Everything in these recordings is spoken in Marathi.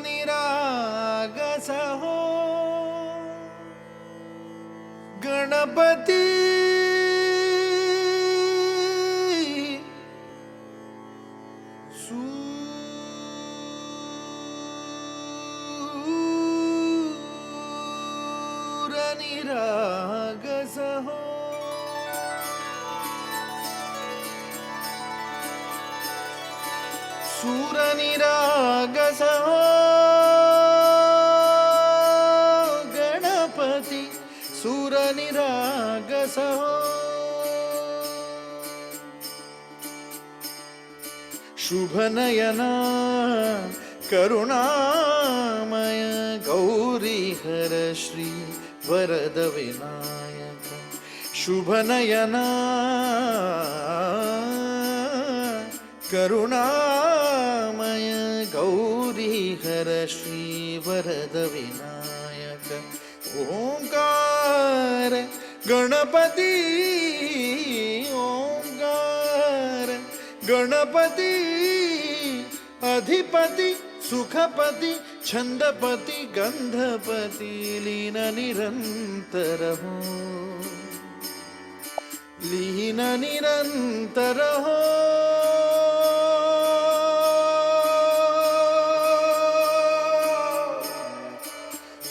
निरागस हो गणपती निरागस हो सूर निरागस हो गणपती सूर निरागस हो शुभ नयना करुणामय गौरी हर श्री वरद विनायक शुभ नयना करुणामय गौरी हर श्री वरद विनायक ओंकार गणपती ओंकार गणपती अधिपती सुखपती छंदपती गंधपती लीन निरंतर हो लीन निरंतर हो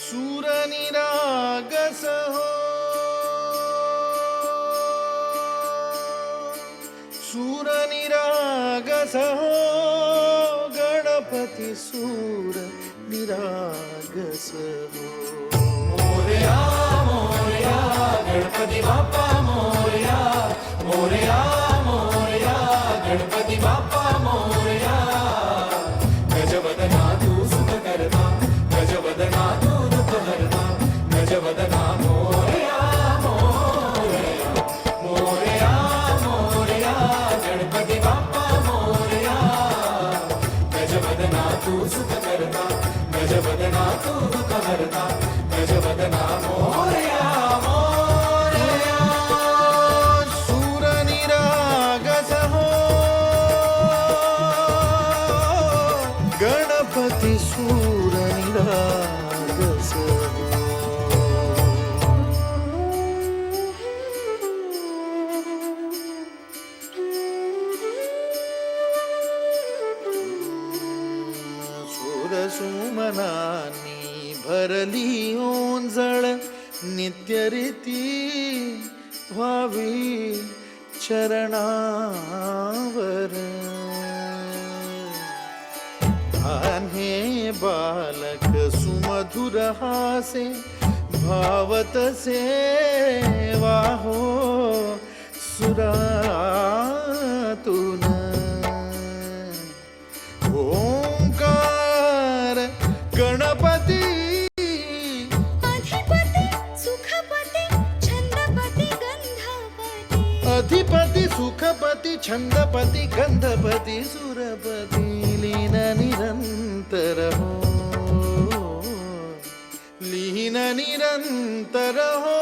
सूर निरागस हो सूर निरागस हो गणपती सूर निरागस हो मोरया मोरया गणपती बाप्पा मोरया मोरया मोरया गणपती बाप्पा मोरया गजवदना तू सुख करता गजवदना तू दुःख हरता गजवदना मोरया मोरया मोरया मोरया गणपती बाप्पा मोरया गजवदना तू सुख करता गजवदना तू दुःख हरता गजवदना मोरया मोरया सूर निरागस हो गणपती सूर निरागस हो सुमनानी भरली ओंजळ नित्यरीती व्हावी चरणावर आन्हे बालक सुमधुर हासे भावत सेवा हो सुरातून ओंकार गणपती अधिपती सुखपती छंदपती गंधपती अधिपती सुखपती छंदपती गंधपती सुरपती लीन निरंतर हो लीन निरंतर हो